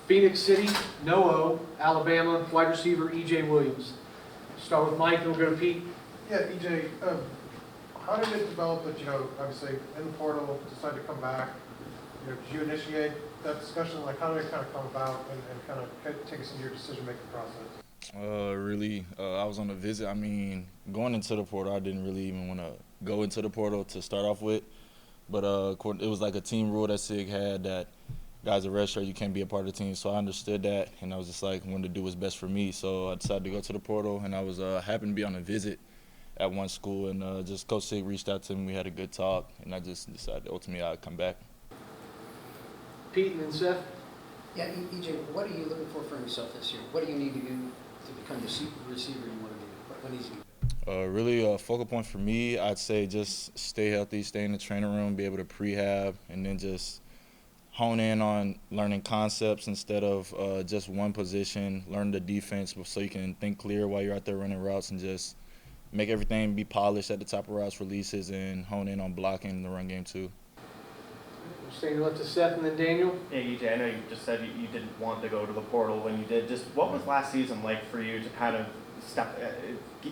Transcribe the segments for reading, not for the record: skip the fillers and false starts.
Phoenix City, No-O, Alabama, wide receiver E.J. Williams. Start with Mike, and we'll go to Pete. Yeah, EJ, how did it develop that, obviously in the portal, decided to come back? Did you initiate that discussion? Like, how did it kind of come about and kind of take us into your decision-making process? I was on a visit. I mean, going into the portal, I didn't really even want to go into the portal to start off with. But it was like a team rule that SIG had that guys are redshirt, you can't be a part of the team. So I understood that, and I was just like, wanted to do what's best for me. So I decided to go to the portal, and I was happened to be on a visit at one school, and just Coach SIG reached out to me. We had a good talk, and I just decided ultimately I'd come back. Pete and then Seth. Yeah, EJ, what are you looking for yourself this year? What do you need to do to become the receiver you want to be? What needs to be? Really, a focal point for me, I'd say just stay healthy, stay in the training room, be able to prehab, and then just hone in on learning concepts instead of just one position, learn the defense so you can think clear while you're out there running routes and just make everything be polished at the top of routes releases and hone in on blocking the run game too. Staying left to Seth and then Daniel. Yeah, EJ, I know you just said you didn't want to go to the portal when you did. Just what was last season like for you to kind of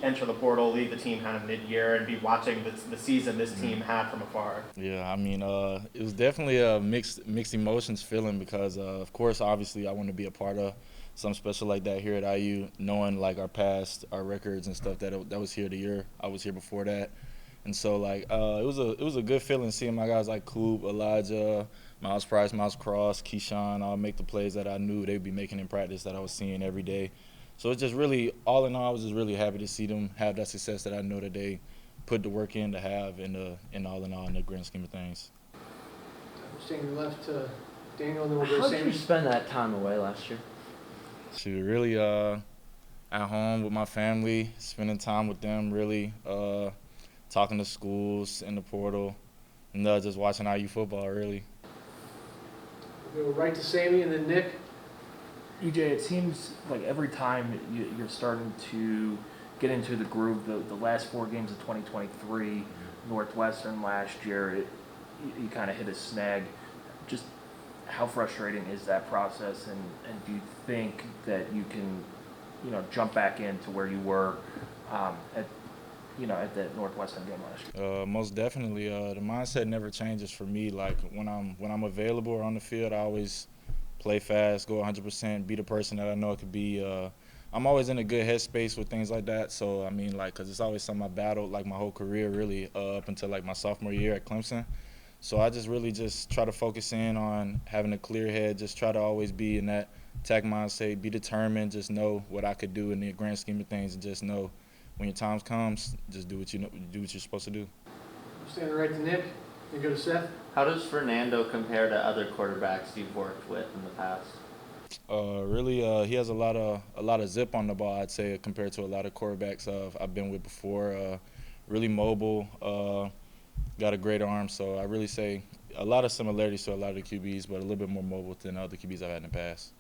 enter the portal, leave the team kind of mid-year, and be watching the season this team had from afar? Yeah, I mean, it was definitely a mixed emotions feeling because, of course, obviously, I want to be a part of something special like that here at IU, knowing like our records and stuff that was here the year I was here before that. And so, like, it was a good feeling seeing my guys like Coop, Elijah, Miles Price, Miles Cross, Keyshawn all make the plays that I knew they'd be making in practice that I was seeing every day. So it's just really, all in all, I was just really happy to see them have that success that I know that they put the work in to have in all in the grand scheme of things. Staying left to Daniel, and then we'll go to How did Sammy. you spend that time away last year? So really at home with my family, spending time with them, really talking to schools in the portal, and just watching IU football, really. We'll go right to Sammy and then Nick. EJ, it seems like every time you're starting to get into the groove, the last 4 games of 2023, Northwestern last year, you kind of hit a snag. Just how frustrating is that process, and do you think that you can, jump back into where you were at that Northwestern game last year? Most definitely. The mindset never changes for me. Like when I'm available or on the field, I always play fast, go 100%, be the person that I know I could be. I'm always in a good headspace with things like that. So, I mean, like, because it's always something I battled, like, my whole career, really, up until, like, my sophomore year at Clemson. So I just really just try to focus in on having a clear head, just try to always be in that attack mindset, be determined, just know what I could do in the grand scheme of things, and just know when your time comes, just do what you're supposed to do. Standing right to Nick, then go to Seth. How does Fernando compare to other quarterbacks you've worked with in the past? Really, he has a lot of zip on the ball, I'd say, compared to a lot of quarterbacks I've been with before. Really mobile, got a great arm, so I really say a lot of similarities to a lot of the QBs, but a little bit more mobile than other QBs I've had in the past.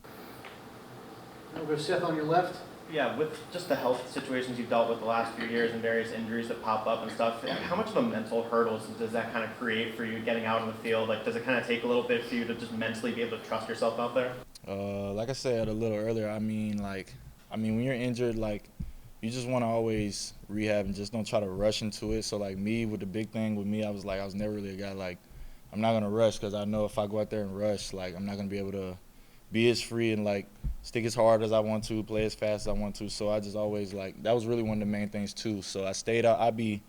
We'll go Seth on your left. Yeah, with just the health situations you've dealt with the last few years and various injuries that pop up and stuff, how much of a mental hurdle does that kind of create for you getting out on the field? Like, does it kind of take a little bit for you to just mentally be able to trust yourself out there? Like I said a little earlier, I mean, when you're injured, like, you just want to always rehab and just don't try to rush into it. So, like, with the big thing with me, I was never really a guy, like, I'm not going to rush because I know if I go out there and rush, like, I'm not going to be able to be as free and, like, stick as hard as I want to, play as fast as I want to. So I just always, like, that was really one of the main things, too. So I stayed out. I'd be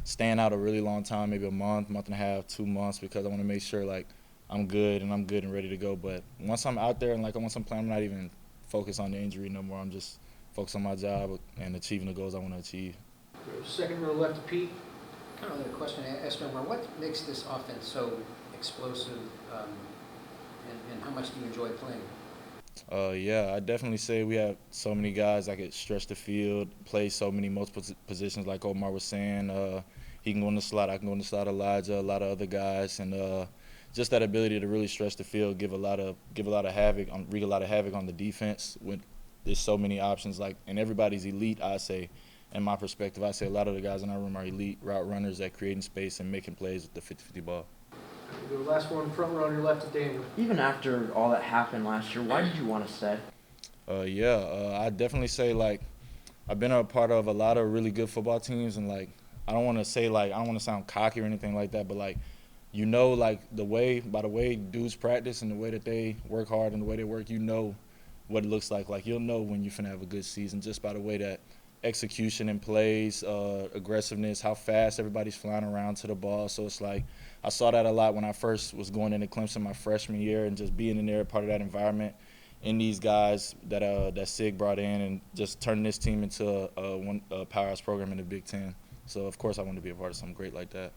staying out a really long time, maybe a month and a half, 2 months, because I want to make sure, like, I'm good and ready to go. But once I'm out there and, like, once I'm playing, I'm not even focused on the injury no more. I'm just focused on my job and achieving the goals I want to achieve. Second row left to Pete. Kind of a question I asked Omar. What makes this offense so explosive, and how much do you enjoy playing? Yeah, I definitely say we have so many guys that could stretch the field, play so many multiple positions, like Omar was saying. He can go in the slot, I can go in the slot, Elijah, a lot of other guys, and just that ability to really stretch the field, wreak a lot of havoc on the defense. When there's so many options, like, and everybody's elite, I say. In my perspective, I say a lot of the guys in our room are elite route runners at creating space and making plays with the 50-50 ball. We'll go last one, front row on your left to Daniel. Even after all that happened last year, why did you want to stay? I definitely say like I've been a part of a lot of really good football teams, and like I don't want to say like I don't want to sound cocky or anything like that, but like like by the way dudes practice and the way that they work hard and the way they work, what it looks like. Like you'll know when you're finna have a good season just by the way that execution and plays, aggressiveness, how fast everybody's flying around to the ball. So it's like I saw that a lot when I first was going into Clemson my freshman year, and just being in there, part of that environment, and these guys that Sig brought in, and just turning this team into a powerhouse program in the Big Ten. So of course I want to be a part of something great like that.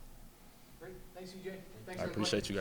Great, thanks, EJ. Thanks, I everybody. appreciate you guys.